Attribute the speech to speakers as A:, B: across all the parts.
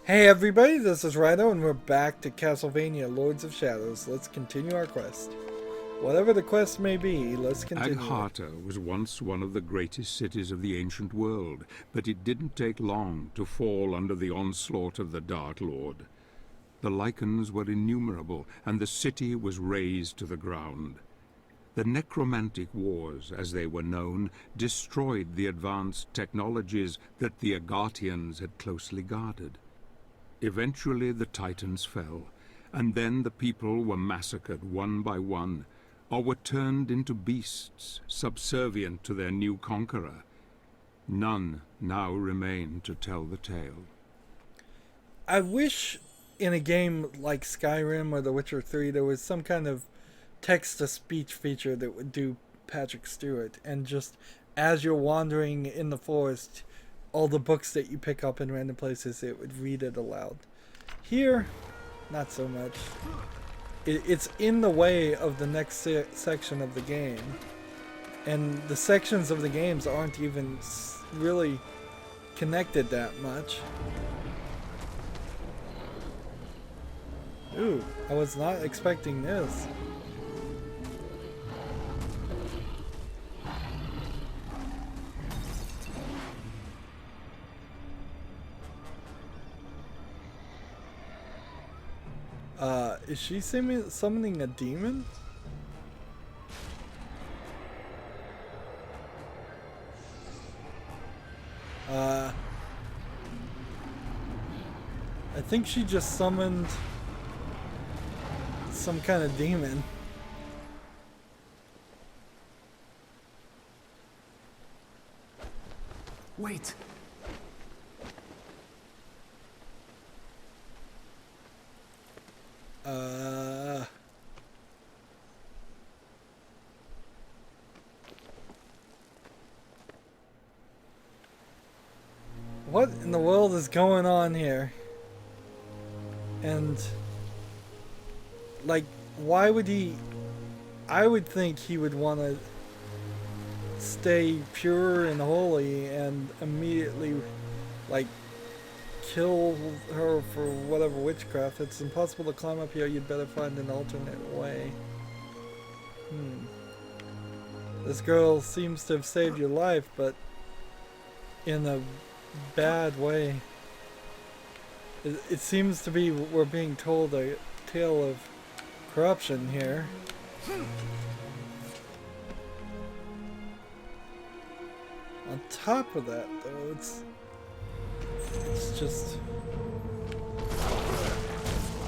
A: Hey everybody, this is Rydo and we're back to Castlevania Lords of Shadows. Let's continue our quest. Whatever the quest may be, let's continue.
B: Aghata was once one of the greatest cities of the ancient world, but it didn't take long to fall under the onslaught of the Dark Lord. The lichens were innumerable, and the city was razed to the ground. The necromantic wars, as they were known, destroyed the advanced technologies that the Aghatians had closely guarded. Eventually the Titans fell, and then the people were massacred one by one, or were turned into beasts, subservient to their new conqueror. None now remain to tell the tale.
A: I wish in a game like Skyrim or The Witcher 3 there was some kind of text-to-speech feature that would do Patrick Stewart, and just as you're wandering in the forest, all the books that you pick up in random places, it would read it aloud. Here, not so much. It's in the way of the next section of the game, and the sections of the games aren't even really connected that much. Ooh, I was not expecting this. Is she summoning a demon? I think she just summoned some kind of demon.
C: Wait.
A: What in the world is going on here? And, like, why would he... I would think he would want to stay pure and holy and immediately, like, kill her for whatever witchcraft. It's impossible to climb up here. You'd better find an alternate way. This girl seems to have saved your life, but in a bad way. It seems to be we're being told a tale of corruption here. On top of that, though, it's just...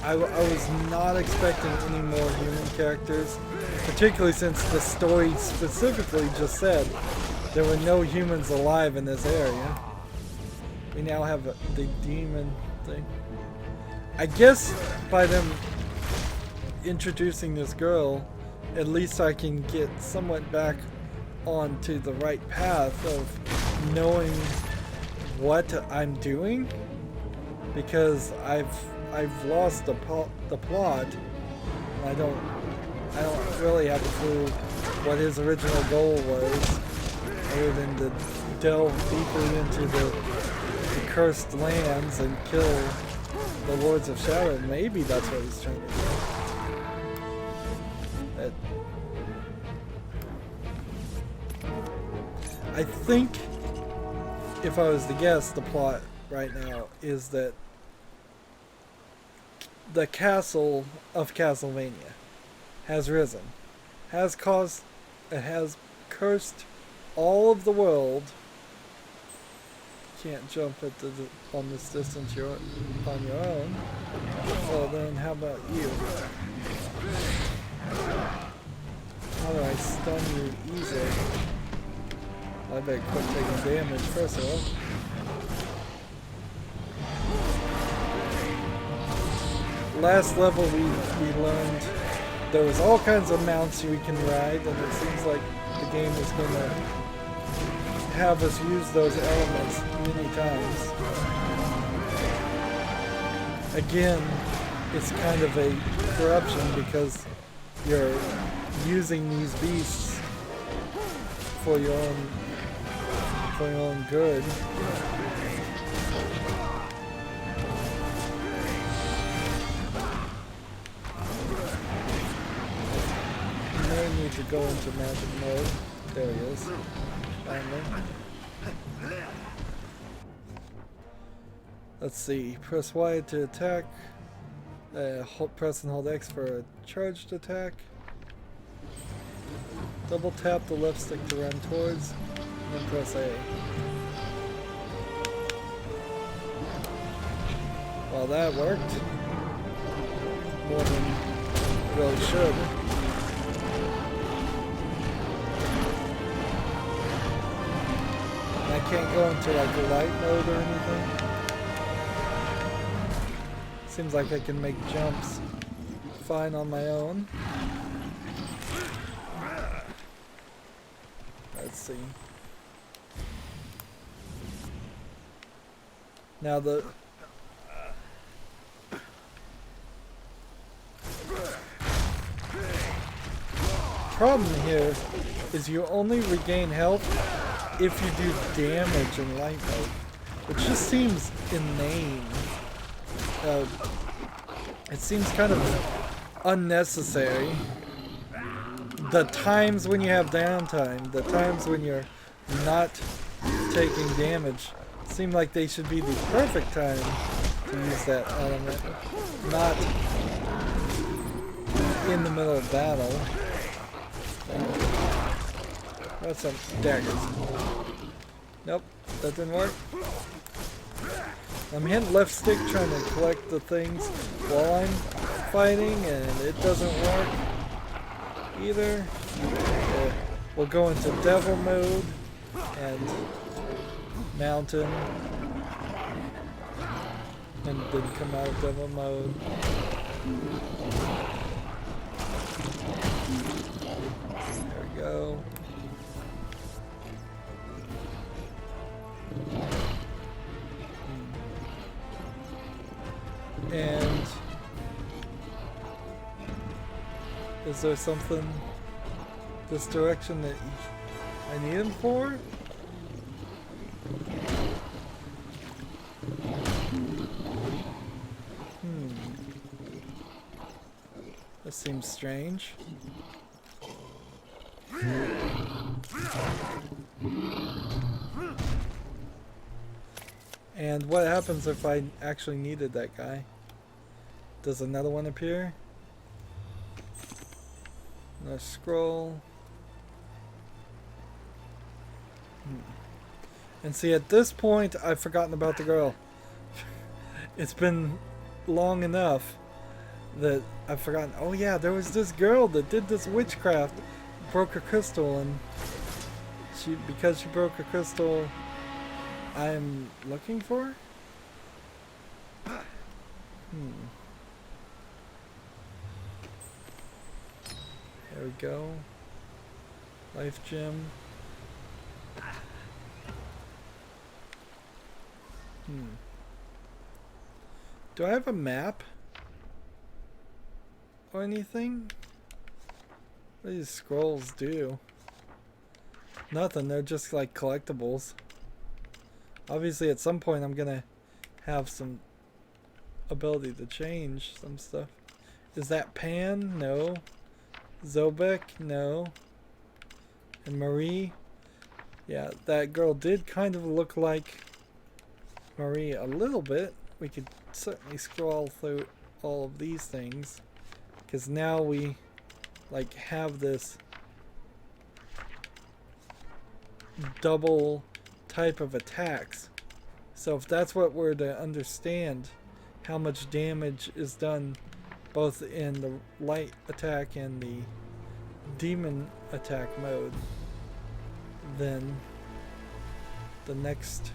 A: I was not expecting any more human characters, particularly since the story specifically just said there were no humans alive in this area. We now have the demon thing. I guess by them introducing this girl, at least I can get somewhat back onto the right path of knowing what I'm doing, because I've lost the plot, and I don't really have a clue what his original goal was, other than to delve deeply into the cursed lands and kill the Lords of Shadow. Maybe that's what he's trying to do. I think, if I was to guess, the plot right now is that the castle of Castlevania has risen, has cursed all of the world. Can't jump on this distance on your own. So then how about you? How do I stun you easily? I better quit taking damage first of all. Last level we learned there was all kinds of mounts we can ride, and it seems like the game is going to have us use those elements many times. Again, it's kind of a corruption because you're using these beasts for your own good. to go into magic mode. There he is. Finally. Let's see. Press Y to attack. Press and hold X for a charged attack. Double tap the left stick to run towards. And then press A. Well, that worked. More than it really should. And I can't go into like a light mode or anything. Seems like I can make jumps fine on my own. Let's see. Now the problem here is you only regain health if you do damage in light mode, which just seems inane. It seems kind of unnecessary. The times when you have downtime, the times when you're not taking damage, seem like they should be the perfect time to use that element, not in the middle of battle. That's some daggers. Nope, that didn't work. I'm hitting left stick trying to collect the things while I'm fighting, and it doesn't work either. We'll go into devil mode and mountain, and then come out of devil mode. There we go. And is there something this direction that I need him for? This seems strange. And what happens if I actually needed that guy? Does another one appear? Another scroll. And see, at this point, I've forgotten about the girl. It's been long enough that I've forgotten. Oh yeah, there was this girl that did this witchcraft, broke a crystal, and because she broke a crystal, I'm looking for her? There we go. Life gem. Do I have a map? Or anything? What do these scrolls do? Nothing, they're just like collectibles. Obviously at some point I'm gonna have some ability to change some stuff. Is that Pan? No. Zobek? No. And Marie? Yeah, that girl did kind of look like Marie a little bit. We could certainly scroll through all of these things, because now we like have this double type of attacks. So if that's what we're to understand, how much damage is done both in the light attack and the demon attack mode, then the next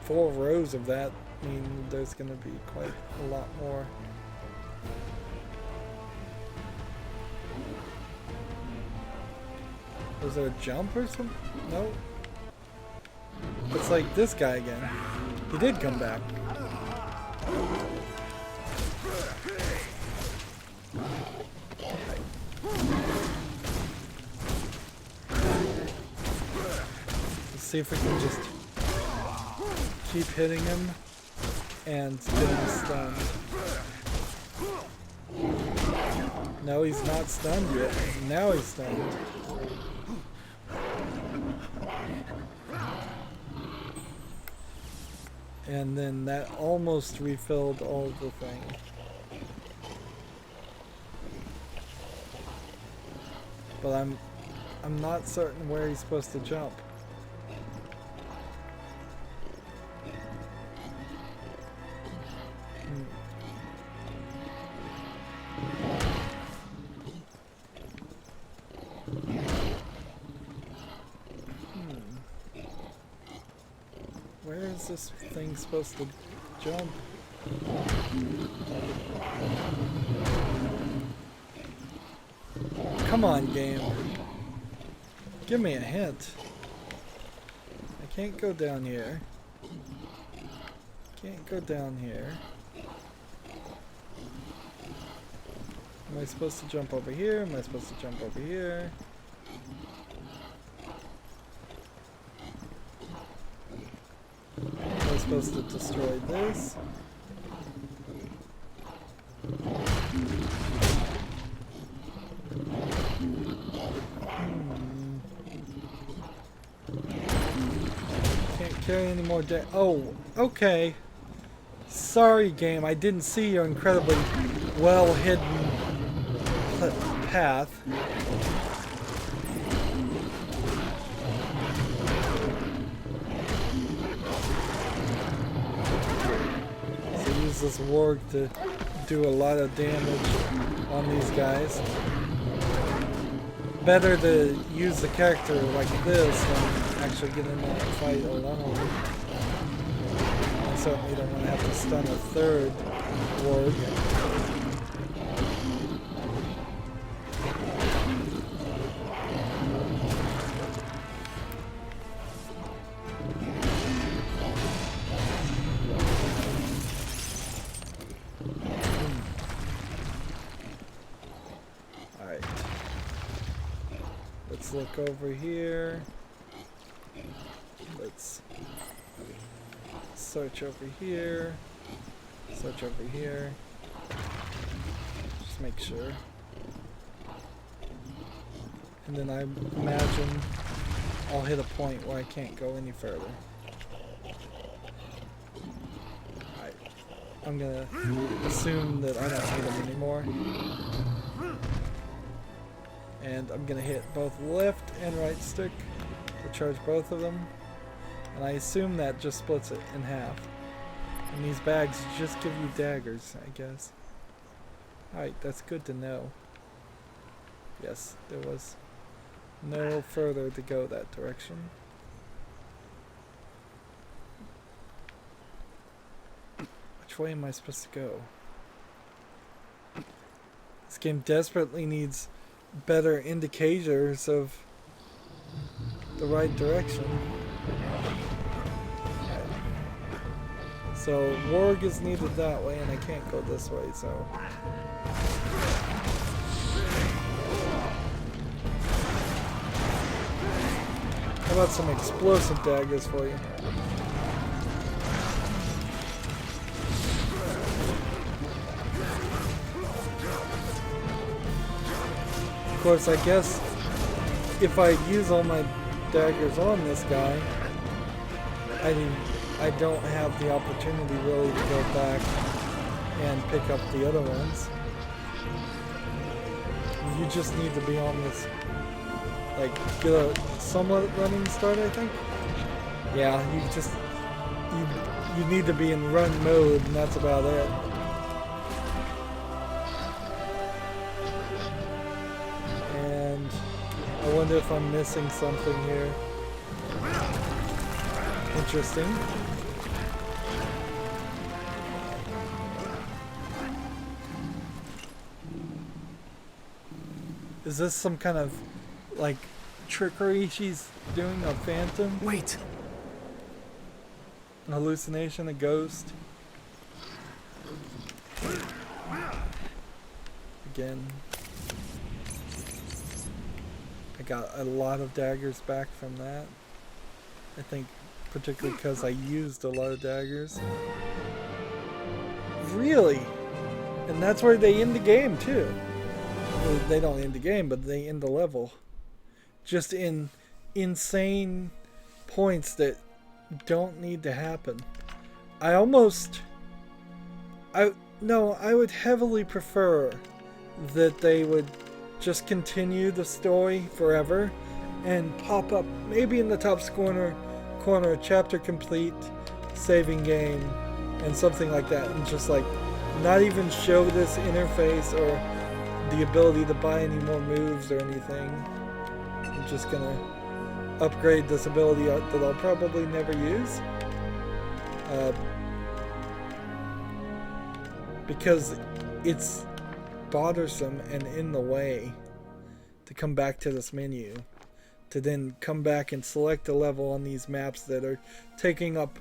A: 4 rows of that mean there's going to be quite a lot more. Was there a jump or something? No. It's like this guy again. He did come back. Let's see if we can just keep hitting him and get him stunned. No, he's not stunned yet. Now he's stunned. And then that almost refilled all the thing. But I'm not certain where he's supposed to jump. Where is this thing supposed to jump? Come on, game. Give me a hint. I can't go down here. Can't go down here. Am I supposed to jump over here? Am I supposed to jump over here? Am I supposed to destroy this? Can't carry any more damage. Oh, okay. Sorry, game. I didn't see your incredibly well hidden path. So use this warg to do a lot of damage on these guys. Better to use the character like this than actually get in that fight alone. I certainly don't want to have to stun a third warg. Let's look over here. Let's search over here. Search over here. Just make sure. And then I imagine I'll hit a point where I can't go any further. Alright. I'm gonna assume that I don't need them anymore. And I'm gonna hit both left and right stick to charge both of them. And I assume that just splits it in half. And these bags just give you daggers, I guess. Alright, that's good to know. Yes, there was no further to go that direction. Which way am I supposed to go? This game desperately needs better indicators of the right direction. So warg is needed that way and I can't go this way, so how about some explosive daggers for you? Of course, I guess if I use all my daggers on this guy, I don't have the opportunity really to go back and pick up the other ones. You just need to be on this, like, get a somewhat running start, I think. Yeah, you need to be in run mode, and that's about it. I wonder if I'm missing something here. Interesting. Is this some kind of, like, trickery she's doing? A phantom?
C: Wait!
A: An hallucination? A ghost? Again. I got a lot of daggers back from that. I think particularly because I used a lot of daggers. Really? And that's where they end the game too. they don't end the game, but they end the level. Just in insane points that don't need to happen. I would heavily prefer that they would just continue the story forever and pop up maybe in the top corner chapter complete, saving game, and something like that, and just like not even show this interface or the ability to buy any more moves or anything. I'm just gonna upgrade this ability that I'll probably never use, because it's bothersome and in the way to come back to this menu, to then come back and select a level on these maps that are taking up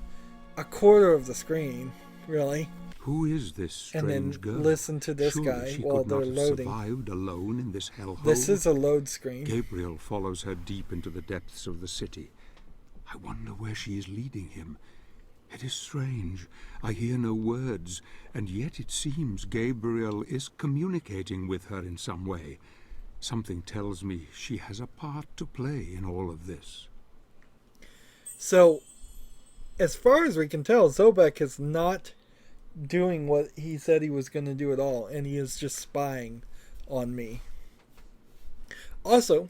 A: a quarter of the screen, really.
B: Who is this strange
A: and then
B: girl?
A: listen to this
B: Surely
A: guy
B: she
A: while
B: could
A: they're
B: not have
A: loading.
B: survived alone in this hellhole.
A: This is a load screen.
B: Gabriel follows her deep into the depths of the city. I wonder where she is leading him. It is strange. I hear no words, and yet it seems Gabriel is communicating with her in some way. Something tells me she has a part to play in all of this.
A: So, as far as we can tell, Zobek is not doing what he said he was going to do at all, and he is just spying on me. Also,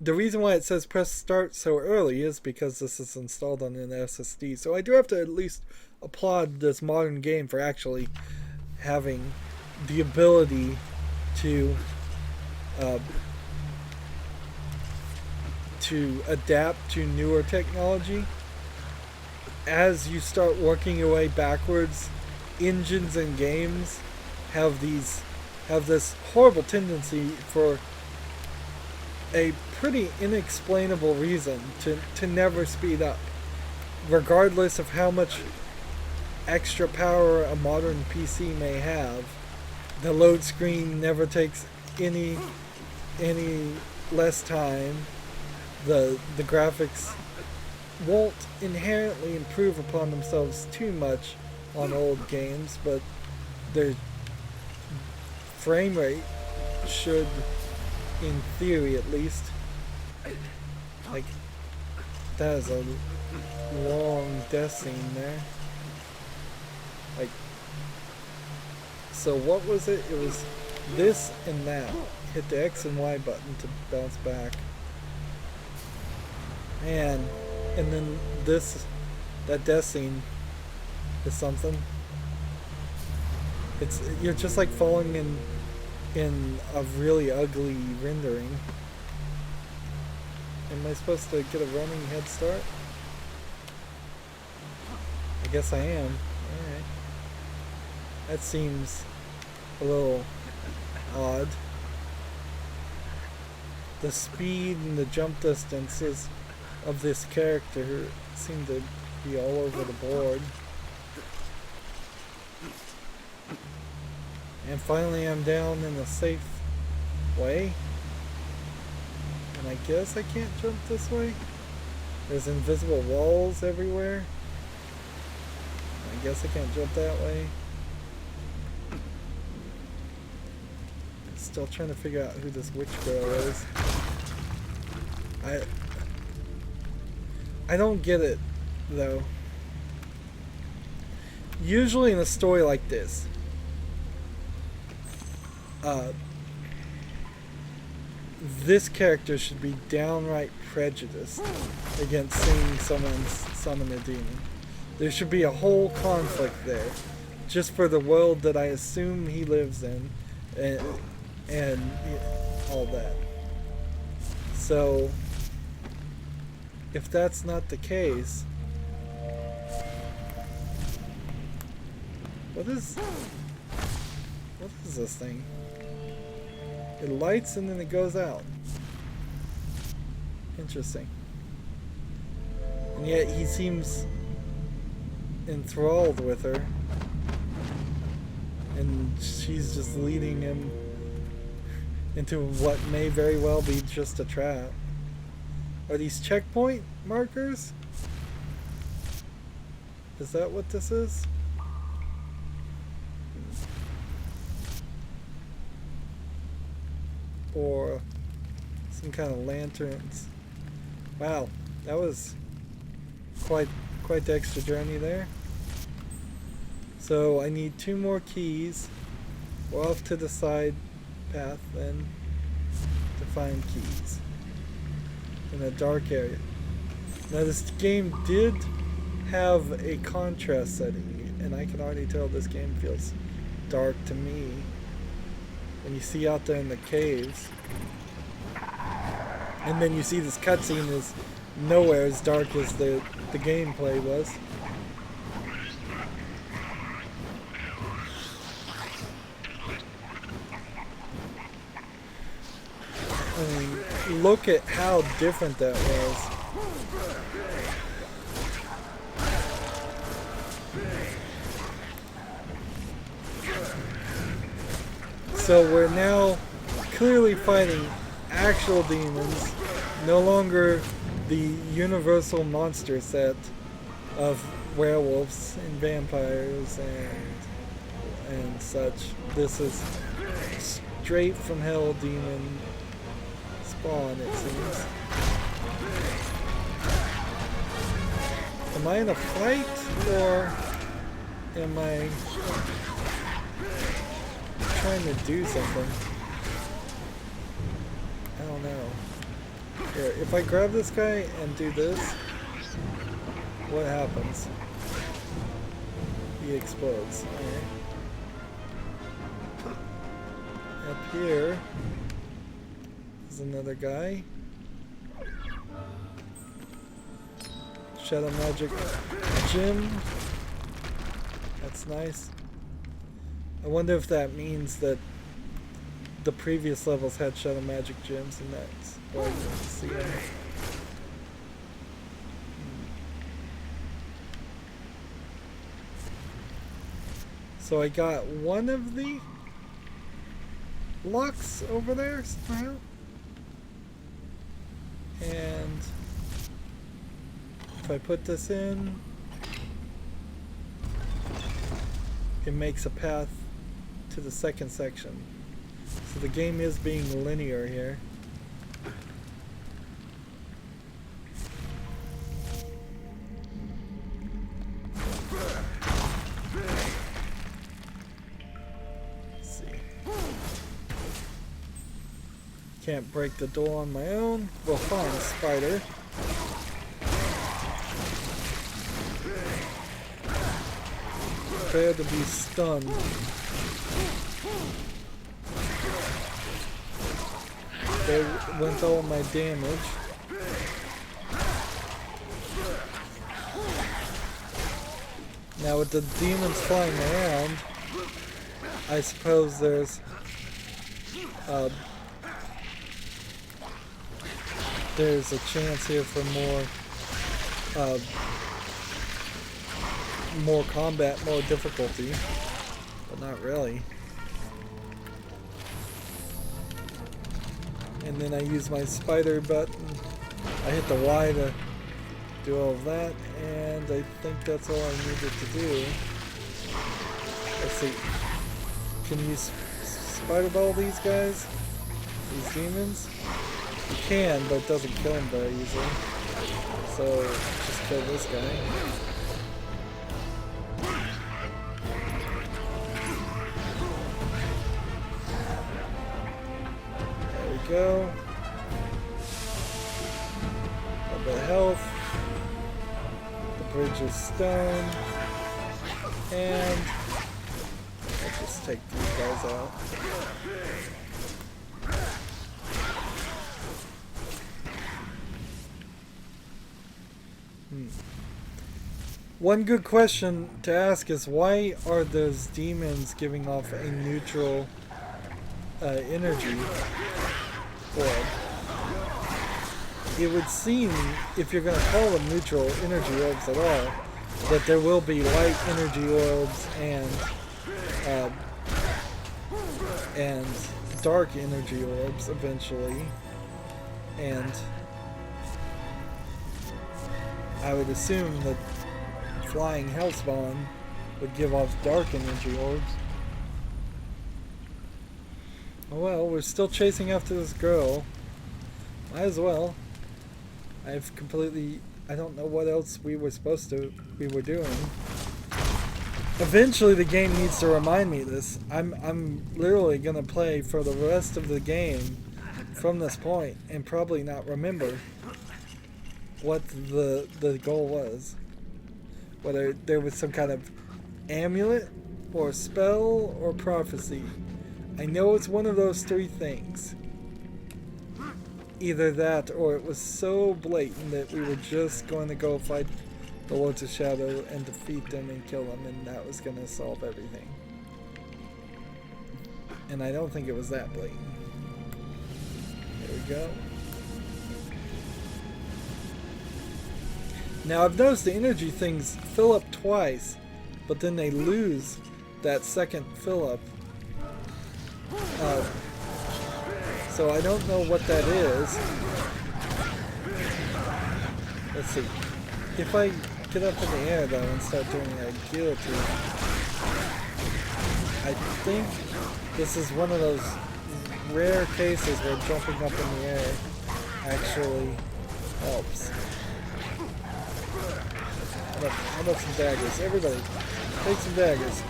A: the reason why it says press start so early is because this is installed on an SSD, so I do have to at least applaud this modern game for actually having the ability to adapt to newer technology. As you start working your way backwards, engines and games have this horrible tendency for a pretty inexplainable reason to never speed up, regardless of how much extra power a modern PC may have. The load screen never takes any less time. The graphics won't inherently improve upon themselves too much on old games, but their frame rate should, in theory at least. Like, that is a long death scene there. Like, so what was it? It was this and that. Hit the X and Y button to bounce back. And then that death scene is something. You're just like falling in a really ugly rendering. Am I supposed to get a running head start? I guess I am. Alright. That seems a little odd. The speed and the jump distances of this character seem to be all over the board. And finally I'm down in a safe way. And I guess I can't jump this way. There's invisible walls everywhere. I guess I can't jump that way. Still trying to figure out who this witch girl is. I don't get it, though. Usually in a story like this, this character should be downright prejudiced against seeing someone summon a demon. There should be a whole conflict there, just for the world that I assume he lives in, and all that. So, if that's not the case, what is this thing? It lights and then it goes out. Interesting. And yet he seems enthralled with her, and she's just leading him into what may very well be just a trap. Are these checkpoint markers? Is that what this is? or some kind of lanterns. Wow, that was quite the extra journey there. So I need 2 more keys. We're off to the side path then to find keys in a dark area. Now this game did have a contrast setting, and I can already tell this game feels dark to me. When you see out there in the caves, and then you see this cutscene is nowhere as dark as the gameplay was. I mean, look at how different that was. So we're now clearly fighting actual demons, no longer the universal monster set of werewolves and vampires and such. This is straight from hell demon spawn, it seems. Am I in a fight, or am I trying to do something? I don't know. Here, if I grab this guy and do this, what happens? He explodes. Alright. Up here is another guy. Shadow Magic Gym. That's nice. I wonder if that means that the previous levels had Shadow Magic Gems, and that's why I didn't see them. So I got one of the locks over there somehow. And if I put this in, it makes a path to the second section. So the game is being linear here. Let's see. Can't break the door on my own. We'll find a spider. Prepare to be stunned. There went all my damage. Now with the demons flying around, I suppose there's a chance here for more combat, more difficulty, but not really. And then I use my spider button. I hit the Y to do all of that, and I think that's all I needed to do. Let's see. Can you spider ball these guys? These demons? You can, but it doesn't kill them very easily. So just kill this guy. Go. A bit of health. The bridge is stone. And I'll just take these guys out. One good question to ask is, why are those demons giving off a neutral energy orb? It would seem, if you're going to call them neutral energy orbs at all, that there will be light energy orbs and dark energy orbs eventually, and I would assume that flying Hellspawn would give off dark energy orbs. Oh well, we're still chasing after this girl. Might as well. I've completely... I don't know what else we were doing. Eventually the game needs to remind me this. I'm literally gonna play for the rest of the game from this point and probably not remember what the goal was. Whether there was some kind of amulet or spell or prophecy. I know it's one of those three things. Either that or it was so blatant that we were just going to go fight the Lords of Shadow and defeat them and kill them, and that was going to solve everything. And I don't think it was that blatant. There we go. Now I've noticed the energy things fill up twice, but then they lose that second fill up. So I don't know what that is. Let's see. If I get up in the air though and start doing a guillotine, I think this is one of those rare cases where jumping up in the air actually helps. How about some daggers? Everybody, take some daggers.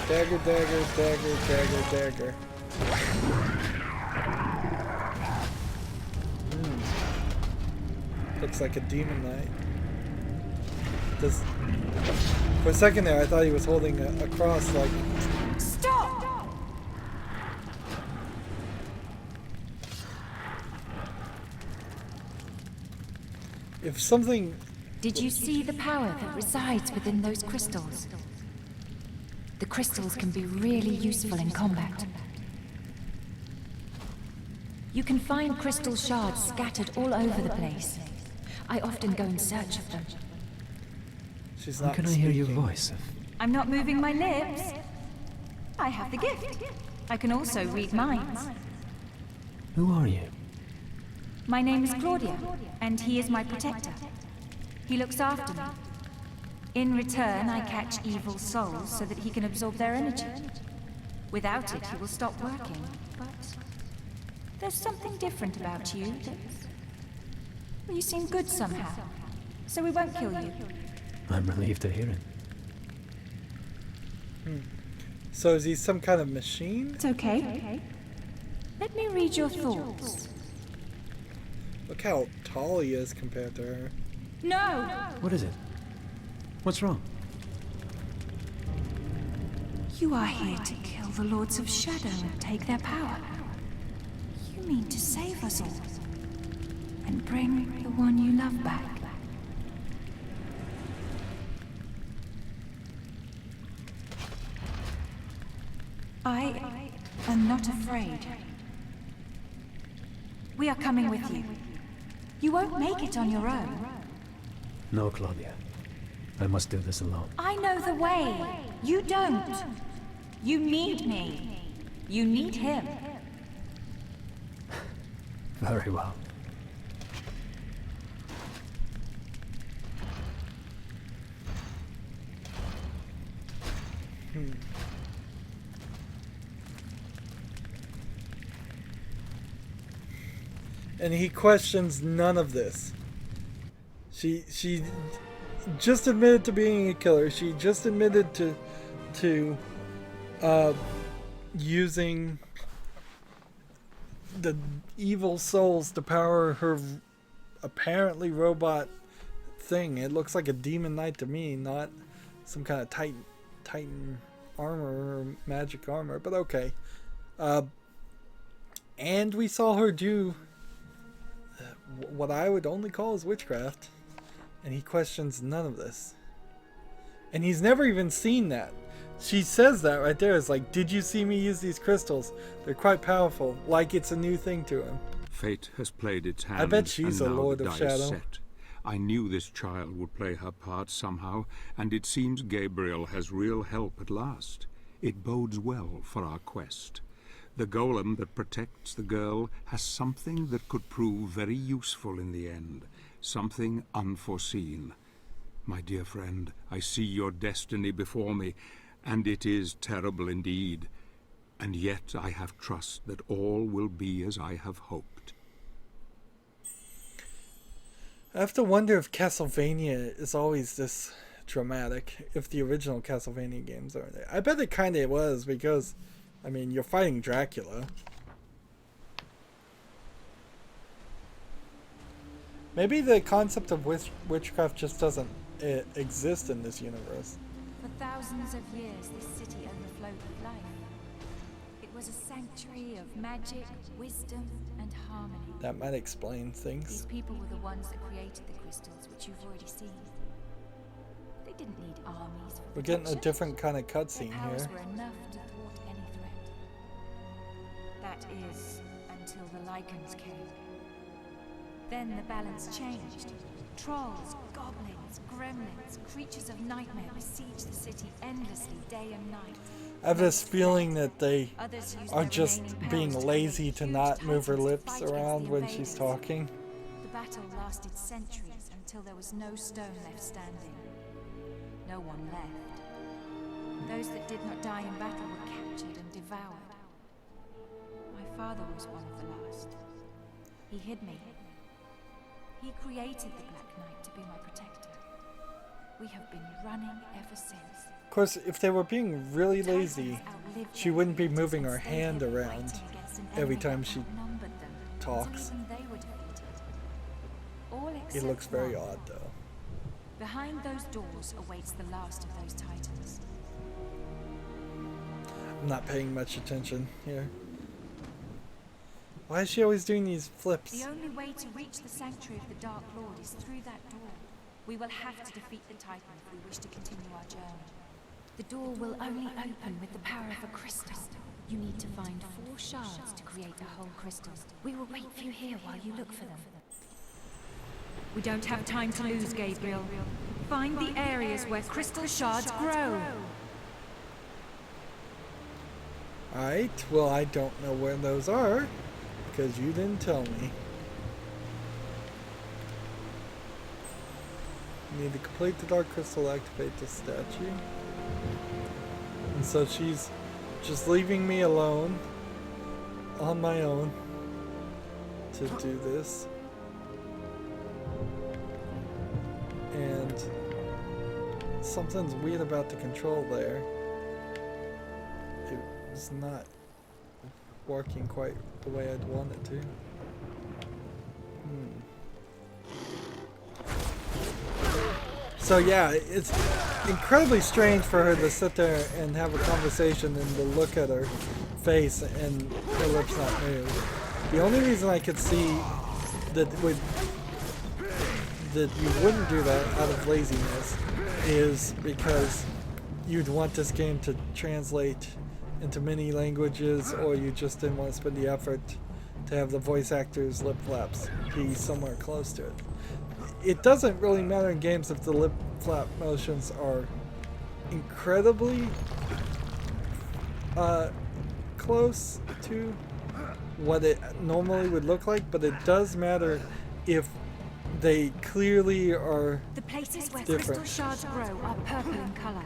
A: Dagger, dagger, dagger, dagger, dagger. Looks like a demon knight. For a second there, I thought he was holding a cross like...
C: Stop!
A: If something...
C: Did you see the power that resides within those crystals? The crystals can be really useful in combat. You can find crystal shards scattered all over the place. I often go in search of them.
A: She's
D: How
A: not
D: can I hear your
A: speaking.
D: voice?
C: I'm not moving my lips. I have the gift. I can also read minds.
D: Who are you?
C: My name is Claudia, and he is my protector. He looks after me. In return, I catch evil souls so that he can absorb their energy. Without it, he will stop working. But there's something different about you. Well, you seem good somehow, so we won't kill you.
D: I'm relieved to hear it.
A: So is he some kind of machine?
C: It's okay. Let me read your thoughts.
A: Look how tall he is compared to her.
C: No!
D: What is it? What's wrong?
C: You are here to kill the Lords of Shadow and take their power. You mean to save us all and bring the one you love back. I am not afraid. We are coming with you. You won't make it on your own.
D: No, Claudia. I must do this alone.
C: I know the way. You don't. You need me. You need him.
D: Very well.
A: And he questions none of this. She just admitted to being a killer. She just admitted to using the evil souls to power her apparently robot thing. It looks like a demon knight to me, not some kind of titan armor or magic armor, but okay. And we saw her do what I would only call as witchcraft, and he questions none of this. And he's never even seen that. She says that right there. It's like, did you see me use these crystals? They're quite powerful, like it's a new thing to him.
B: Fate has played its hand.
A: I bet she's
B: and
A: a
B: now
A: Lord
B: the
A: of
B: die is
A: Shadow.
B: set. I knew this child would play her part somehow, and it seems Gabriel has real help at last. It bodes well for our quest. The golem that protects the girl has something that could prove very useful in the end. Something unforeseen. My dear friend, I see your destiny before me, and it is terrible indeed. And yet I have trust that all will be as I have hoped.
A: I have to wonder if Castlevania is always this dramatic, if the original Castlevania games are there. I bet it kind of was, because, I mean, you're fighting Dracula. Maybe the concept of witchcraft just doesn't exist in this universe.
C: For thousands of years, this city overflowed with life. It was a sanctuary of magic, wisdom, and harmony.
A: That might explain things.
C: These people were the ones that created the crystals, which you've already seen. They didn't need armies for
A: We're getting a
C: protection.
A: different kind of cutscene
C: Their powers
A: here.
C: were enough to thwart any threat. That is, until the Lycans came. Then the balance changed. Trolls, goblins, gremlins, creatures of nightmare besieged the city endlessly, day and night.
A: I have this feeling that they
C: Others used
A: are
C: their
A: just
C: remaining powers
A: being
C: to
A: lazy
C: create
A: to
C: huge
A: not move her
C: titans to
A: lips
C: fight against
A: around
C: the
A: when she's
C: invaders.
A: talking.
C: The battle lasted centuries until there was no stone left standing. No one left. Those that did not die in battle were captured and devoured. My father was one of the last. He hid me. He created the Black Knight to be my protector. We have been running ever since.
A: Of course, if they were being really lazy,
C: Titans outlived
A: she
C: their
A: wouldn't be
C: creators
A: moving
C: and
A: her
C: stayed
A: hand
C: here
A: around
C: fighting against an
A: every
C: enemy
A: time
C: that
A: she
C: outnumbered them,
A: talks.
C: until even they were defeated. All
A: It
C: except
A: looks very
C: one.
A: odd, though.
C: Behind those doors awaits the last of those titans.
A: I'm not paying much attention here. Why is she always doing these flips?
C: The only way to reach the sanctuary of the Dark Lord is through that door. We will have to defeat the Titan if we wish to continue our journey. The door will only open with the power of a crystal. You need to find 4 shards to create a whole crystal. We will wait for you here while you look for them. We don't have time to lose, Gabriel. Find the areas where crystal shards grow.
A: Alright, well, I don't know where those are, because you didn't tell me. You need to complete the Dark Crystal to activate the statue. And so she's just leaving me alone, on my own, to do this. And something's weird about the control there. It was not working quite the way I'd want it to. So yeah, it's incredibly strange for her to sit there and have a conversation and to look at her face and her lips not move. The only reason I could see that you wouldn't do that out of laziness is because you'd want this game to translate into many languages, or you just didn't want to spend the effort to have the voice actors' lip flaps be somewhere close to it. It doesn't really matter in games if the lip flap motions are incredibly close to what it normally would look like, but it does matter if they clearly are
C: The places where
A: different.
C: crystal shards grow are purple in color.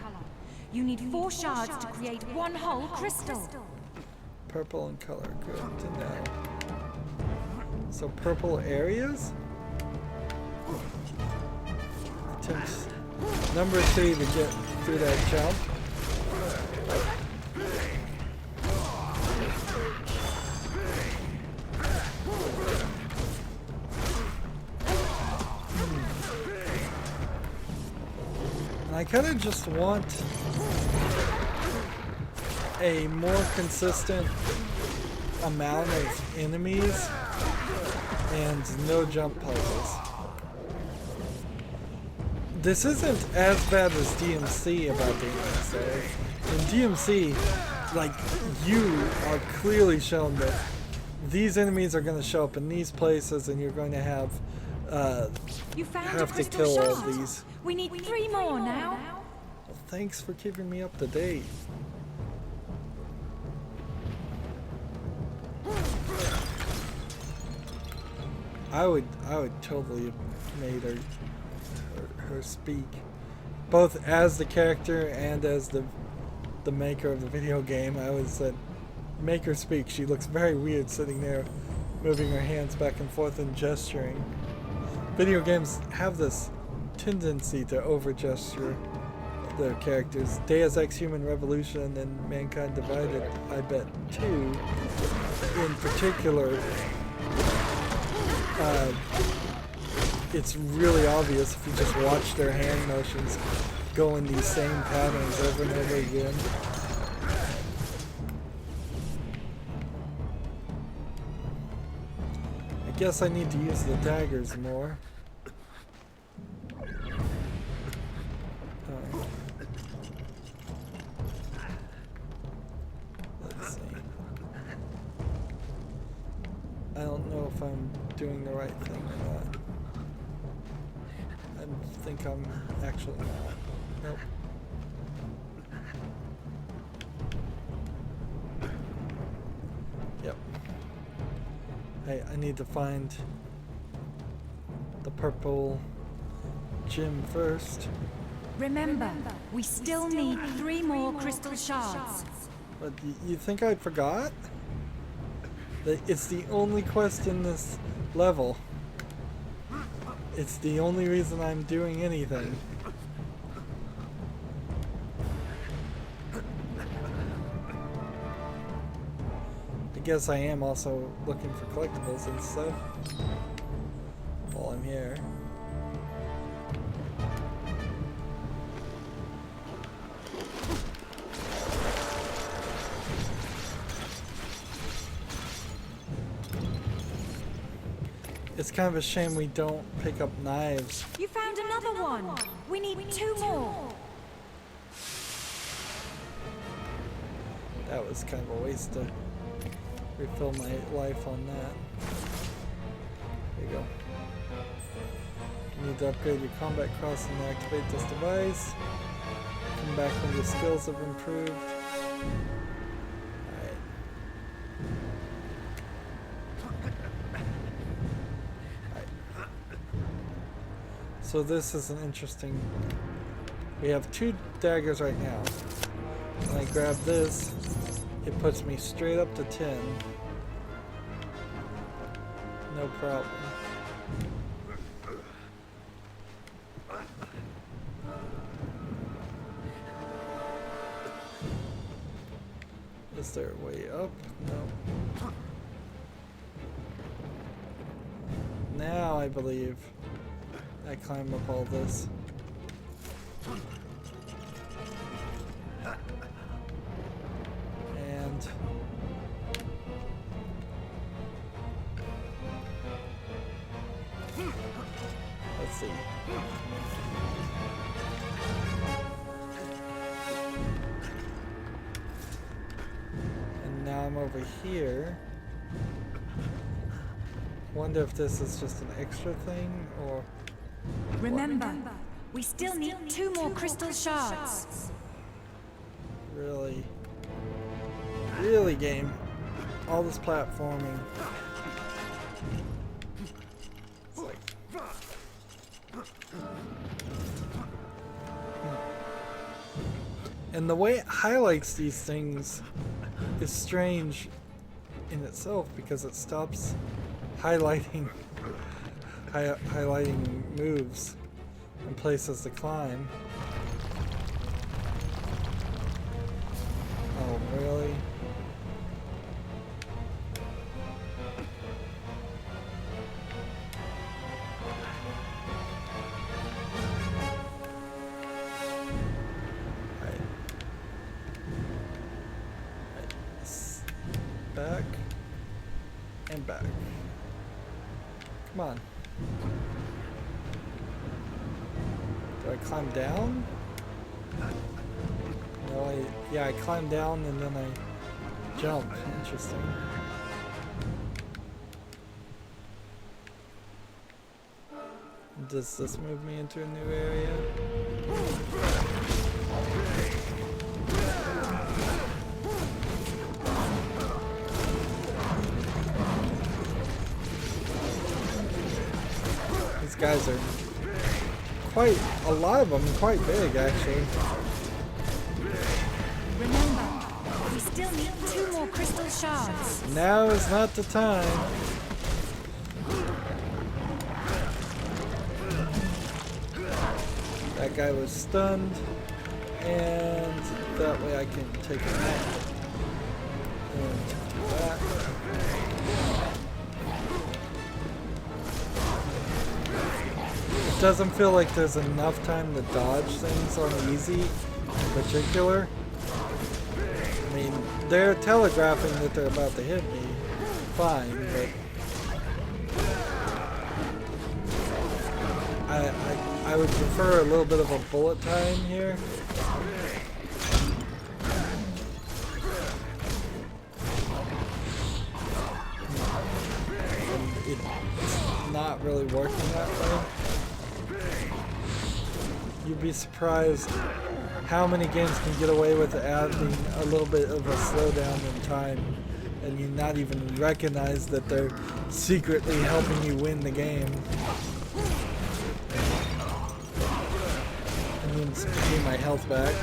C: You need 4 shards to create 1 whole crystal.
A: Purple in color, good to know. So purple areas? Attempt number 3 to get through that jump. And I kind of just want a more consistent amount of enemies and no jump puzzles. This isn't as bad as DMC about the enemies though. In DMC, like, you are clearly shown that these enemies are going to show up in these places and you're going to have
C: You found a
A: have to
C: crystal
A: kill all
C: shard.
A: these.
C: We need 3 more now.
A: Well, thanks for keeping me up to date. I would totally have made her speak, both as the character and as the maker of the video game. I would have said, make her speak. She looks very weird sitting there, moving her hands back and forth and gesturing. Video games have this tendency to over-gesture their characters. Deus Ex Human Revolution and Mankind Divided, I bet, too, in particular, it's really obvious if you just watch their hand motions go in these same patterns over and over again. I guess I need to use the daggers more. Let's see. I don't know if I'm doing the right thing or not. I think I'm actually not. Nope. Yep. Hey, I need to find the purple gem first.
C: Remember, we still need 3 more crystal shards.
A: But you think I forgot? It's the only quest in this level. It's the only reason I'm doing anything. I guess I am also looking for collectibles and stuff while I'm here. It's kind of a shame we don't pick up knives.
C: You found another one. We need 2 more.
A: That was kind of a waste to refill my life on that. There you go. You need to upgrade your combat crossing to activate this device. Come back when your skills have improved. So this is an interesting... We have 2 daggers right now. When I grab this, it puts me straight up to 10. No problem. Is there a way up? No. Now I believe I climb up all this. And let's see. And now I'm over here. Wonder if this is just an extra thing or...
C: Remember, we still need 2 more crystal shards.
A: Really? Really, game? All this platforming. It's like... And the way it highlights these things is strange in itself because it stops highlighting highlighting moves and places to climb. Oh, really? Back and back. Come on. Do I climb down? No, yeah, I climb down and then I jump. Interesting. Does this move me into a new area? These guys are quite, a lot of them quite big actually.
C: Remember, We still need 2 more crystal shards.
A: Now is not the time. That guy was stunned, and that way I can take him out. And do that. It doesn't feel like there's enough time to dodge things on easy in particular. I mean, they're telegraphing that they're about to hit me. Fine, but I would prefer a little bit of a bullet time here. And it's not really working that way. You'd be surprised how many games can get away with adding a little bit of a slowdown in time and you not even recognize that they're secretly helping you win the game. I need to gain my health back.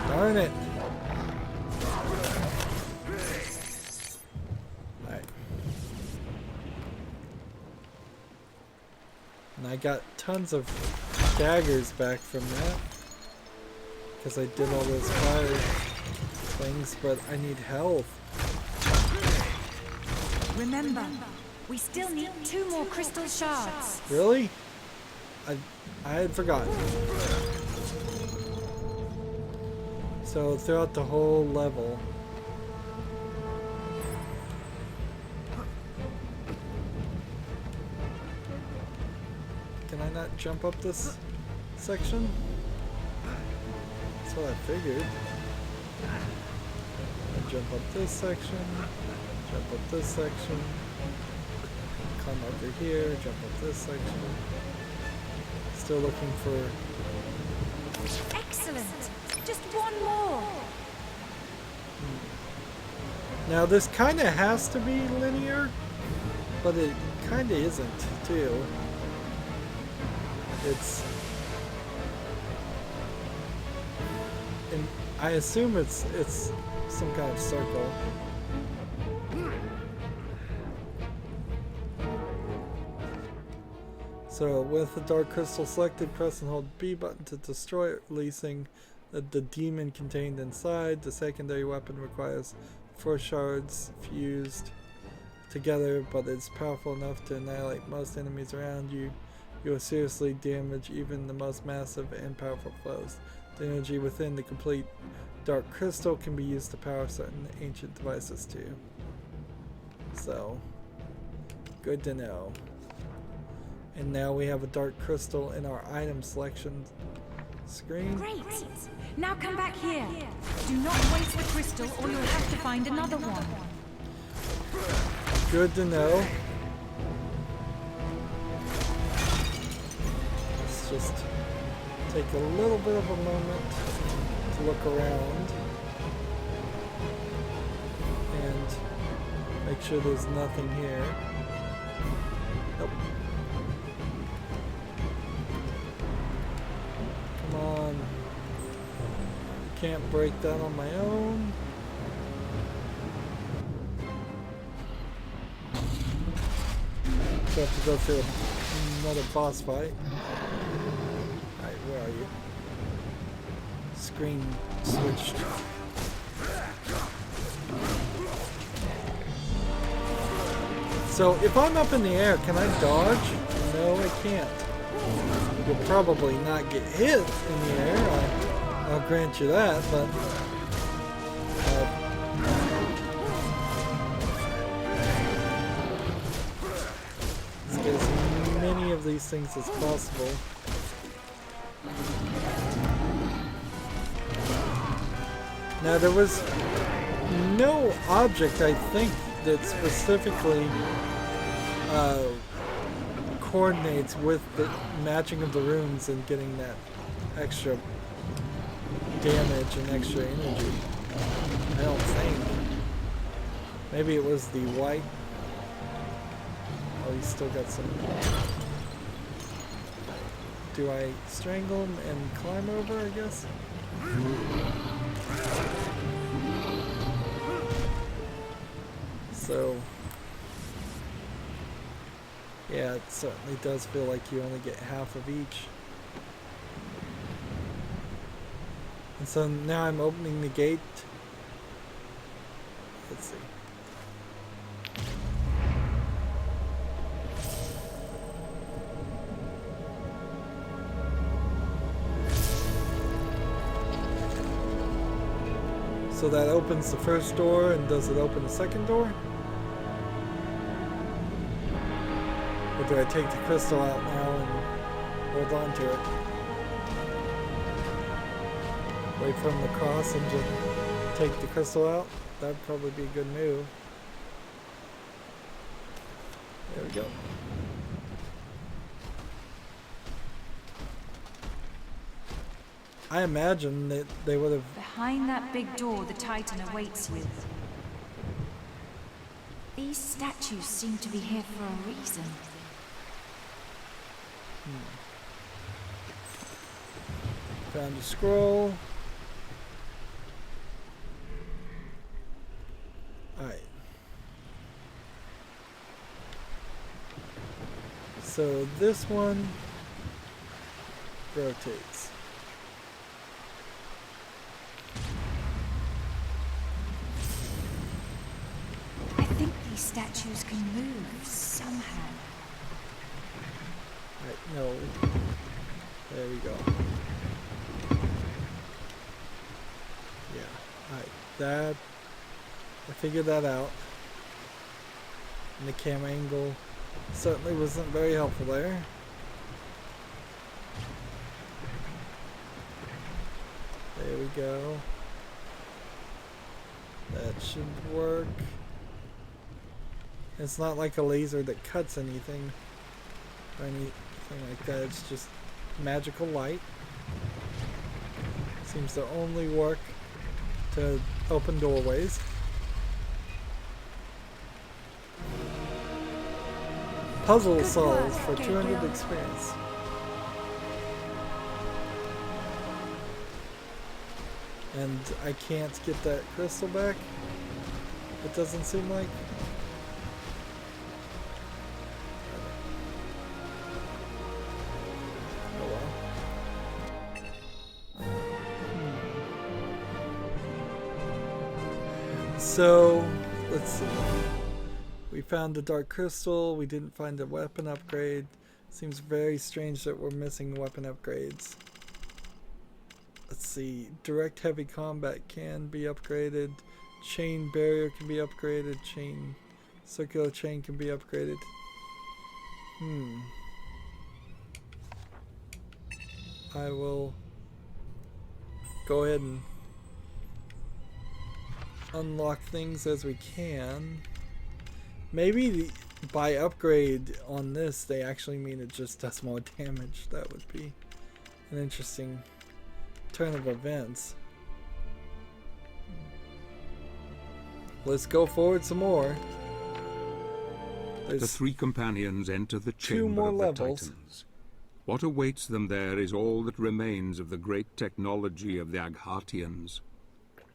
A: Darn it! Alright. And I got tons of daggers back from that. Because I did all those fire things, but I need health.
C: Remember, we still need 2 more crystal shards.
A: Really? I had forgotten. So throughout the whole level. Can I not jump up this section? That's what I figured. I jump up this section, jump up this section, come over here, jump up this section. Still looking for...
C: Excellent! Just 1 more!
A: Now this kind of has to be linear, but it kind of isn't too. It's... And I assume it's some kind of circle. So with the dark crystal selected, press and hold B button to destroy it, releasing the demon contained inside. The secondary weapon requires 4 shards fused together, but it's powerful enough to annihilate most enemies around you. You will seriously damage even the most massive and powerful foes. The energy within the complete dark crystal can be used to power certain ancient devices too. So, good to know. And now we have a dark crystal in our item selection screen.
C: Great! Now come back here. Do not waste the crystal or you'll have to find another one.
A: Good to know. Let's just take a little bit of a moment to look around and make sure there's nothing here. Nope. Come on. Can't break that on my own. So I have to go through another boss fight. Alright, where are you? Screen switched. So if I'm up in the air, can I dodge? No, I can't. You'll probably not get hit in the air. I'll grant you that, but let's get as many of these things as possible. Now there was no object, I think, that specifically coordinates with the matching of the runes and getting that extra damage and extra energy. I don't think. Maybe it was the white. Oh, he's still got some do I strangle him and climb over, I guess? So, yeah, it certainly does feel like you only get half of each. And so now I'm opening the gate. Let's see. So that opens the first door, and does it open the second door? Or do I take the crystal out now and hold on to it? Wait for him to cross and just take the crystal out? That'd probably be a good move. There we go. I imagine that they would have...
C: Behind that big door, the Titan awaits you. These statues seem to be here for a reason.
A: Found a scroll. Alright. So this one rotates.
C: I think these statues can move somehow.
A: Right, no. There we go. Yeah, alright, that, I figured that out. And the camera angle certainly wasn't very helpful there. There we go. That should work. It's not like a laser that cuts anything or anything like that. It's just magical light. Seems to only work to open doorways. Puzzle solves for 200 experience. And I can't get that crystal back. It doesn't seem like. Oh well. So, let's see. We found the dark crystal. We didn't find a weapon upgrade. Seems very strange that we're missing weapon upgrades. Let's see. Direct heavy combat can be upgraded. Chain barrier can be upgraded. Circular chain can be upgraded. I will go ahead and unlock things as we can. Maybe by upgrade on this, they actually mean it just does more damage. That would be an interesting turn of events. Let's go forward some more. There's
B: the three companions enter the chamber
A: more
B: of the
A: levels.
B: Titans. What awaits them there is all that remains of the great technology of the Aghartians.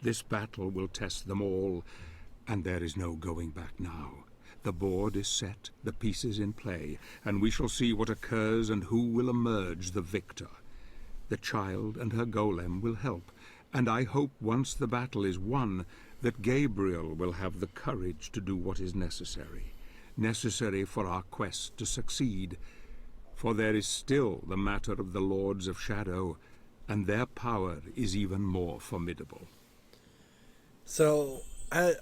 B: This battle will test them all, and there is no going back now. The board is set, the pieces in play, and we shall see what occurs and who will emerge the victor. The child and her golem will help, and I hope once the battle is won, that Gabriel will have the courage to do what is necessary for our quest to succeed. For there is still the matter of the Lords of Shadow, and their power is even more formidable.
A: So, I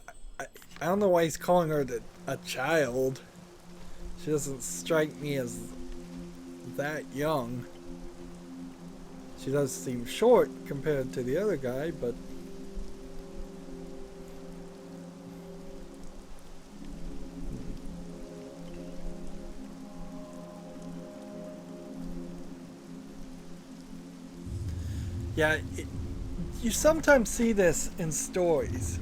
A: don't know why he's calling her a child. She doesn't strike me as that young. She does seem short compared to the other guy, but... Yeah, you sometimes see this in stories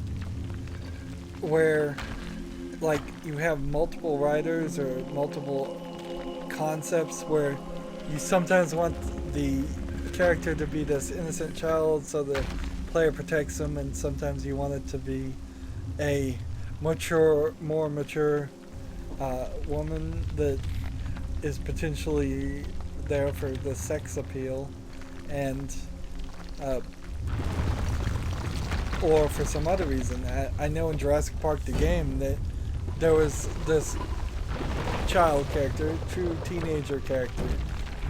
A: where, like, you have multiple writers or multiple concepts where you sometimes want the character to be this innocent child so the player protects them, and sometimes you want it to be a more mature woman that is potentially there for the sex appeal, and or for some other reason. I know in Jurassic Park the game that there was this child character, true teenager character,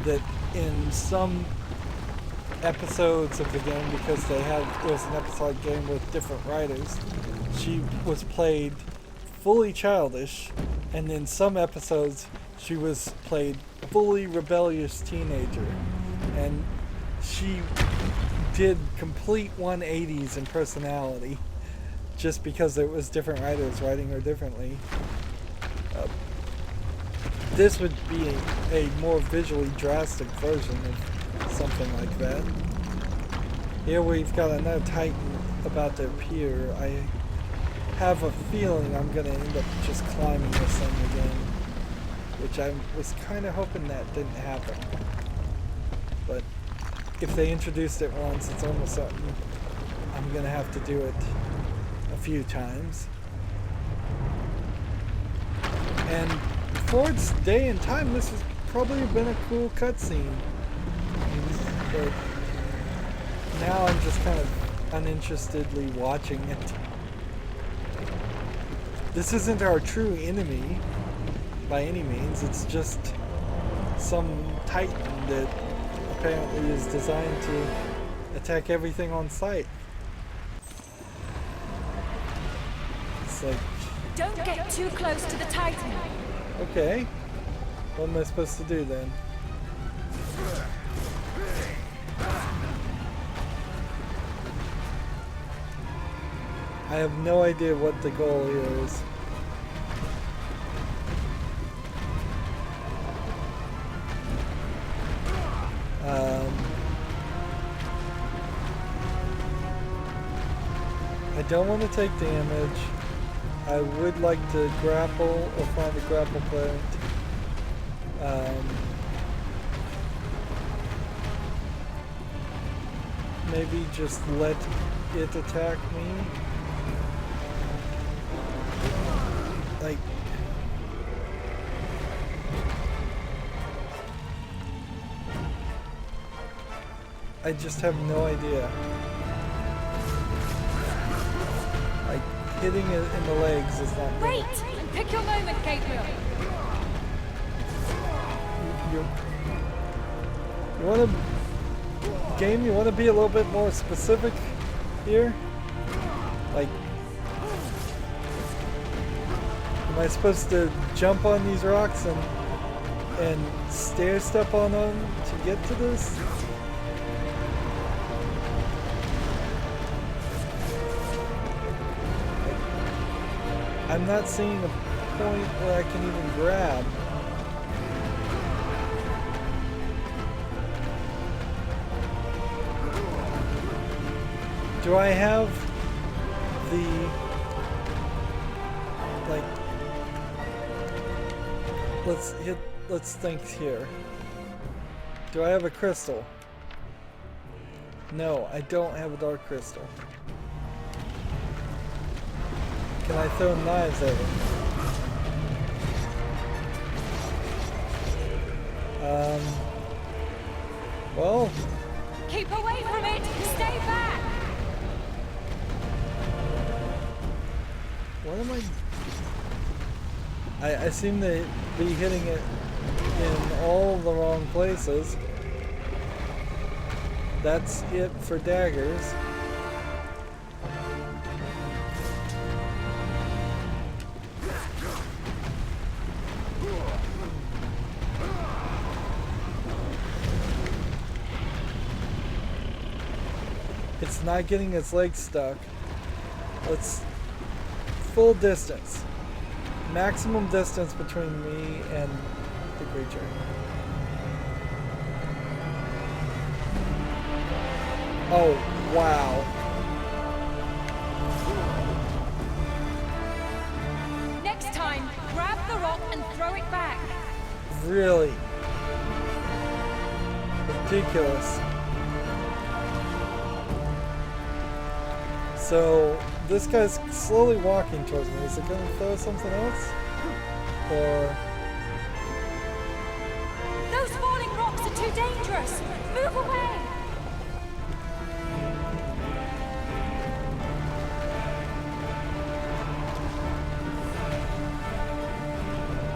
A: that in some episodes of the game, because it was an episodic game with different writers, she was played fully childish, and in some episodes she was played fully rebellious teenager, and she did complete 180s in personality just because it was different writers writing her differently. This would be a more visually drastic version of something like that. Here we've got another Titan about to appear. I have a feeling I'm going to end up just climbing this thing again, which I was kind of hoping that didn't happen. But if they introduced it once, it's almost something I'm going to have to do it a few times. And for its day and time, this has probably been a cool cutscene. But now I'm just kind of uninterestedly watching it. This isn't our true enemy by any means. It's just some Titan that apparently is designed to attack everything on sight. It's like...
C: Don't get too close to the Titan.
A: Okay. What am I supposed to do then? I have no idea what the goal here is. I don't want to take damage. I would like to grapple or find a grapple point. Maybe just let it attack me. Like, I just have no idea. Like, hitting it in the legs is not good.
C: Wait! Pick your moment, Gabriel.
A: You want to... Game, you want to be a little bit more specific here? Like... Am I supposed to jump on these rocks and stair step on them to get to this? I'm not seeing a point where I can even grab. Do I have the, like, let's think here. Do I have a crystal? No, I don't have a dark crystal. Can I throw knives at it? Well...
C: Keep away from it! Stay back!
A: What am I seem to be hitting it in all the wrong places. That's it for daggers. It's not getting its legs stuck. Let's... full distance. Maximum distance between me and the creature. Oh, wow.
C: Next time, grab the rock and throw it back.
A: Really? Ridiculous. So this guy's slowly walking towards me. Is it going to throw something else? Or...
C: Those falling rocks are too dangerous! Move away!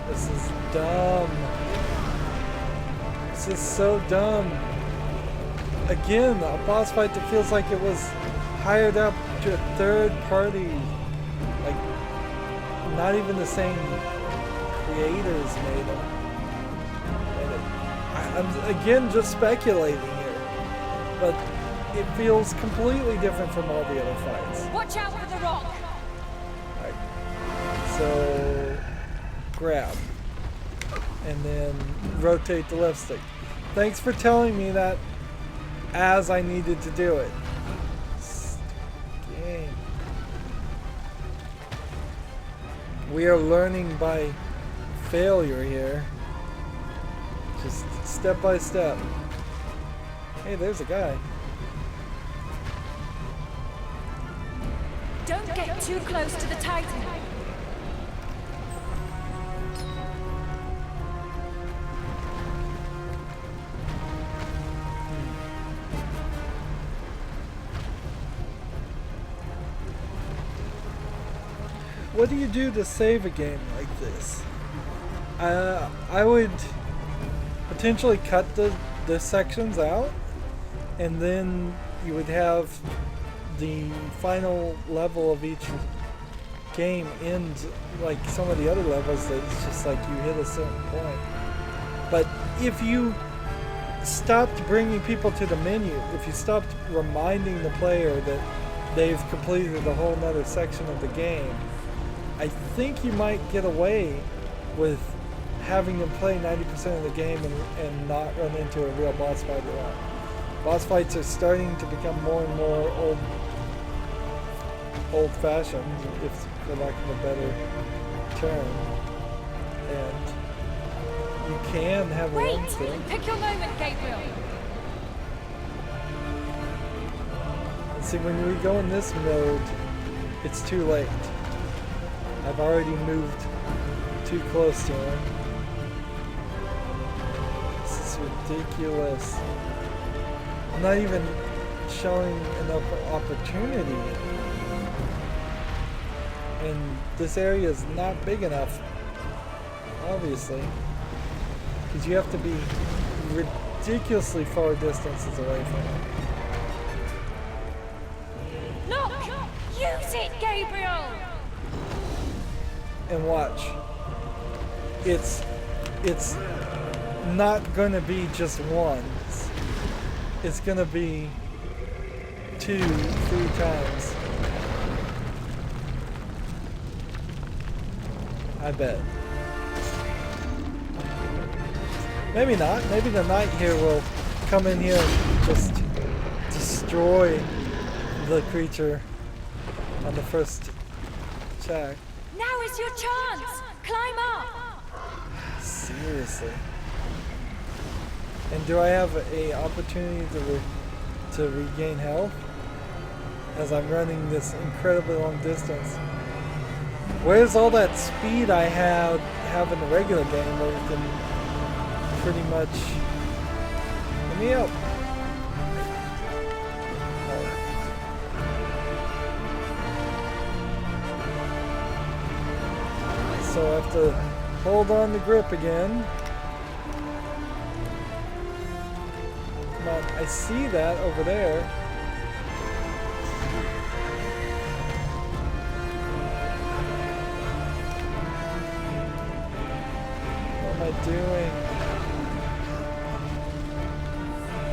A: This is dumb. This is so dumb. Again, a boss fight that feels like it was hired up to a third party. Like, not even the same creators made it. I'm again just speculating here, but it feels completely different from all the other fights.
C: Watch out for the rock!
A: Alright. So, grab. And then rotate the left stick. Thanks for telling me that as I needed to do it. Game. We are learning by failure here. Just step by step. Hey, there's a guy.
C: Don't get too close to the Titan.
A: What do you do to save a game like this? I would potentially cut the sections out, and then you would have the final level of each game end like some of the other levels that it's just like you hit a certain point. But if you stopped bringing people to the menu, if you stopped reminding the player that they've completed a whole nother section of the game, I think you might get away with having them play 90% of the game and not run into a real boss fight at all. Boss fights are starting to become more and more old-fashioned, if for lack of a better term. And you can have your own thing.
C: Pick your moment, Gabriel.
A: And see, when we go in this mode, it's too late. I've already moved too close to him. This is ridiculous. I'm not even showing enough opportunity. And this area is not big enough, obviously. Because you have to be ridiculously far distances away from it.
C: Look! Use it, Gabriel!
A: And watch. It's not gonna be just once. It's gonna be 2, 3 times. I bet. Maybe not. Maybe the knight here will come in here and just destroy the creature on the first check.
C: Now is your chance! Climb up!
A: Seriously. And do I have a opportunity to regain health as I'm running this incredibly long distance? Where's all that speed I have in the regular game where you can pretty much... Let me up. So I have to hold on the grip again. Come on, I see that over there. What am I doing?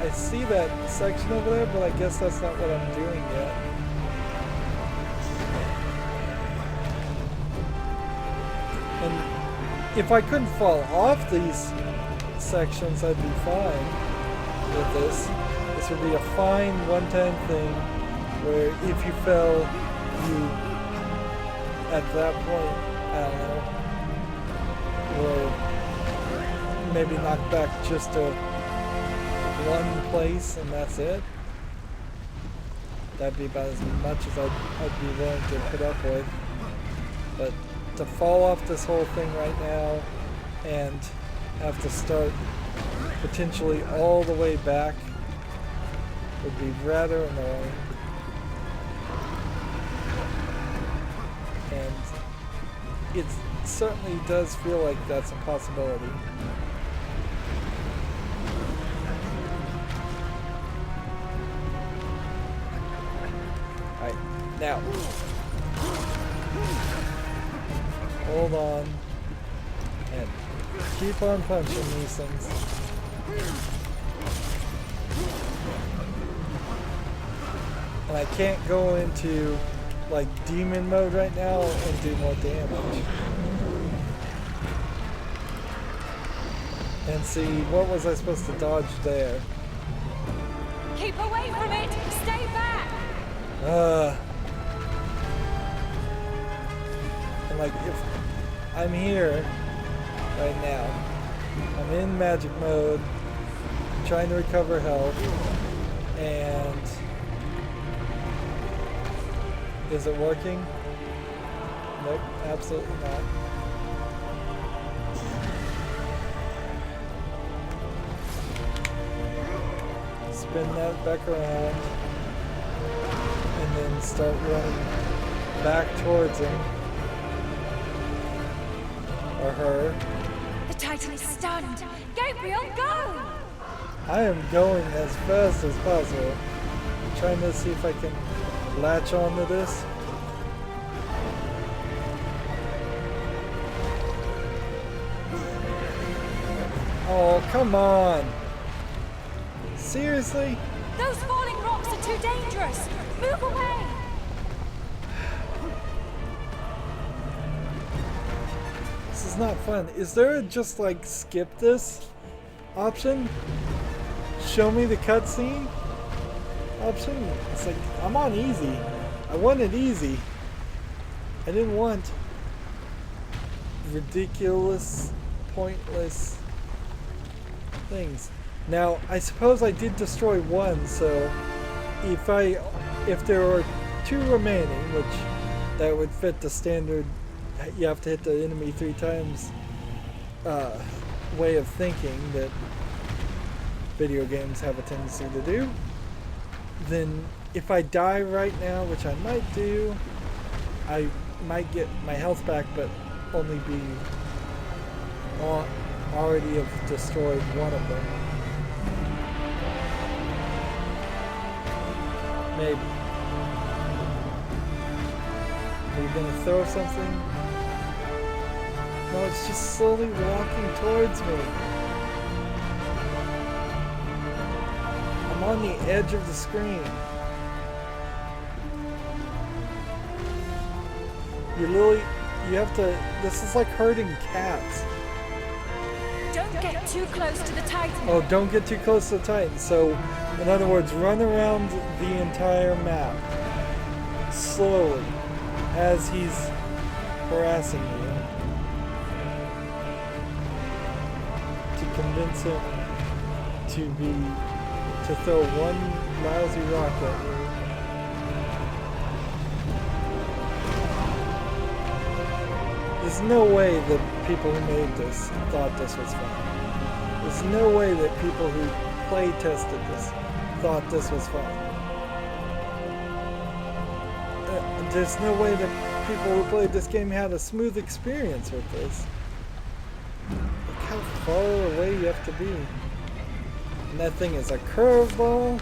A: I see that section over there, but I guess that's not what I'm doing yet. And if I couldn't fall off these sections, I'd be fine with this. This would be a fine one-time thing where if you fell, you, at that point, I don't know, were maybe knocked back just a one place and that's it. That'd be about as much as I'd be willing to put up with. But to fall off this whole thing right now and have to start potentially all the way back would be rather annoying. And it certainly does feel like that's a possibility. Alright, now. Hold on. And keep on punching these things. And I can't go into like demon mode right now and do more damage. And see, what was I supposed to dodge there?
C: Keep away from it! Stay back!
A: And like, if I'm here right now, I'm in magic mode, trying to recover health, and is it working? Nope, absolutely not. Spin that back around, and then start running back towards him. Or her.
C: The Titan is stunned! Gabriel, go!
A: I am going as fast as possible. Trying to see if I can latch onto this. Oh, come on! Seriously?
C: Those falling rocks are too dangerous! Move away!
A: This is not fun. Is there a just like skip this option? Show me the cutscene option? It's like, I'm on easy. I wanted easy. I didn't want ridiculous, pointless things. Now, I suppose I did destroy one, so if there were two remaining, which that would fit the standard, you have to hit the enemy 3 times way of thinking that video games have a tendency to do, then if I die right now, which I might do, I might get my health back, but only be already have destroyed one of them. Maybe. Are you gonna throw something? No, it's just slowly walking towards me. I'm on the edge of the screen. You have to, this is like herding cats.
C: Don't get too close to the Titan!
A: Oh, don't get too close to the Titan. So, in other words, run around the entire map slowly as he's harassing you to convince him to throw one lousy rock at you. There's no way that people who made this thought this was fun. There's no way that people who play tested this thought this was fun. There's no way that people who played this game had a smooth experience with this. Look how far away you have to be. And that thing is a curveball.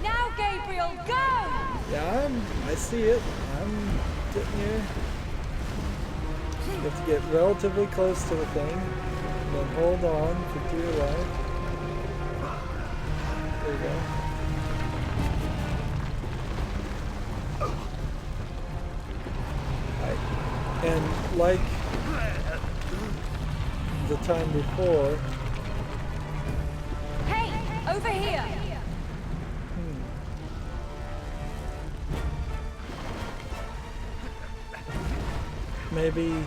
C: Now, Gabriel, go!
A: Yeah, I see it. I'm getting here. You have to get relatively close to the thing, and then hold on for dear life. There you go. Right. And like the time before,
C: Hey, over here!
A: maybe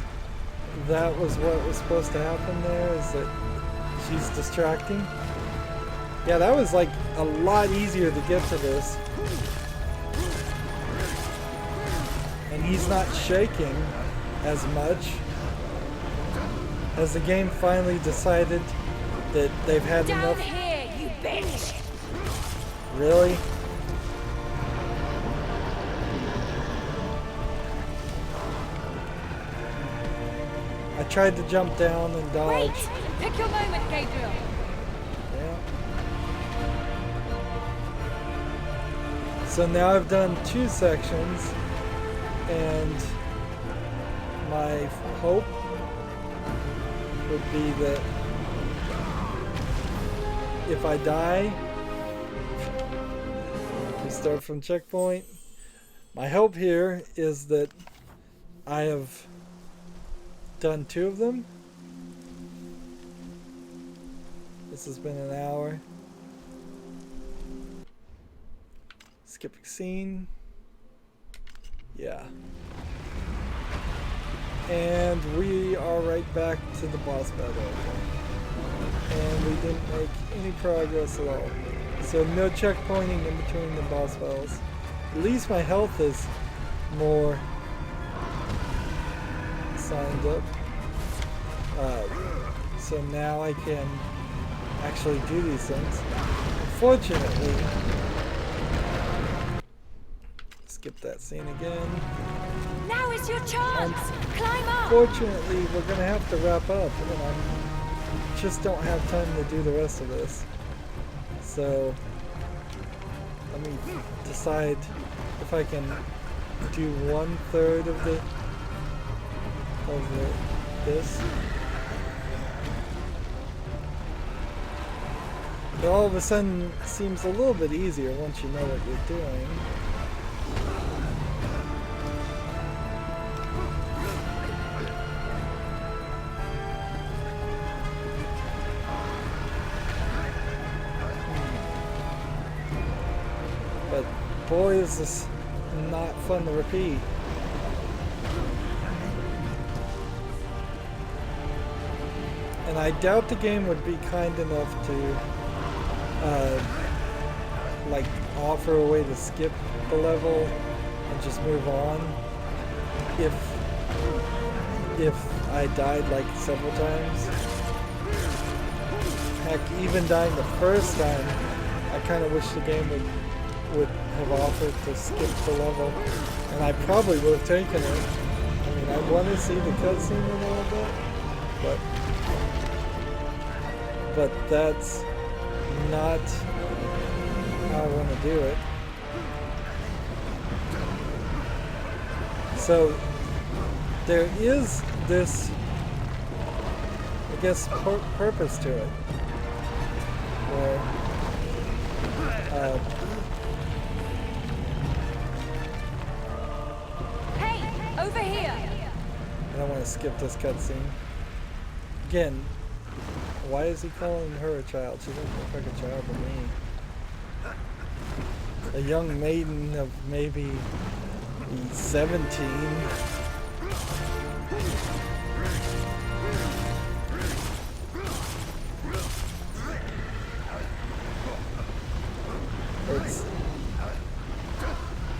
A: that was what was supposed to happen there, is that she's distracting. Yeah, that was like a lot easier to get to this. And he's not shaking as much, as the game finally decided that they've had enough.
C: Down here, you bitch!
A: Really? I tried to jump down and dodge.
C: Wait! Pick your moment, Gabriel!
A: Yeah. So now I've done 2 sections, and my hope would be that if I die, we start from checkpoint. My hope here is that I have done 2 of them. This has been an hour. Skipping scene. Yeah. And we are right back to the boss battle. And we didn't make any progress at all. So no checkpointing in between the boss battles. At least my health is more signed up. So now I can actually do these things. Unfortunately, skip that scene again.
C: Now is your chance! Climb up!
A: Unfortunately, we're gonna have to wrap up, and I just don't have time to do the rest of this. So let me decide if I can do 1/3 of this. It all of a sudden seems a little bit easier once you know what you're doing. But boy, is this not fun to repeat. And I doubt the game would be kind enough to like offer a way to skip the level and just move on if I died like several times. Heck, even dying the first time, I kind of wish the game would have offered to skip the level, and I probably would have taken it. I mean, I want to see the cutscene a little bit, but that's not how I want to do it. So there is this, I guess, purpose to it, where
C: Hey, over here!
A: I don't want to skip this cutscene. Again, why is he calling her a child? She doesn't look like a child to me. A young maiden of maybe 17.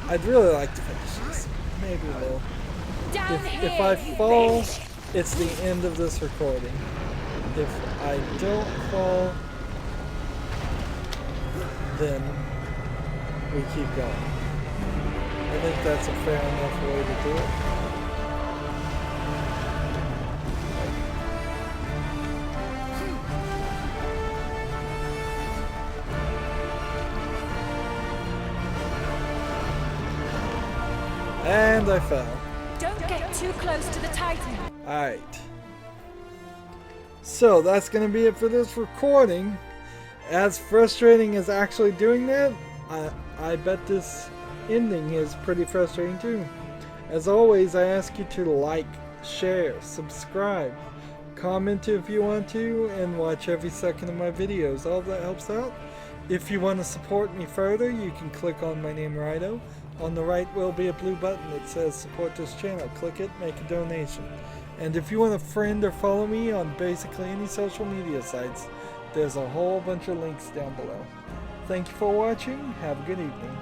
A: I'd really like to finish this. Maybe a little. If I fall, it's the end of this recording. If I don't fall, then we keep going. I think that's a fair enough way to do it. And I fell.
C: Don't get too close to the Titan.
A: Alright. So that's going to be it for this recording. As frustrating as actually doing that, I bet this ending is pretty frustrating too. As always, I ask you to like, share, subscribe, comment if you want to, and watch every second of my videos. All of that helps out. If you want to support me further, you can click on my name Rydo On the right will be a blue button that says support this channel. Click it, make a donation. And if you want to friend or follow me on basically any social media sites, there's a whole bunch of links down below. Thank you for watching. Have a good evening.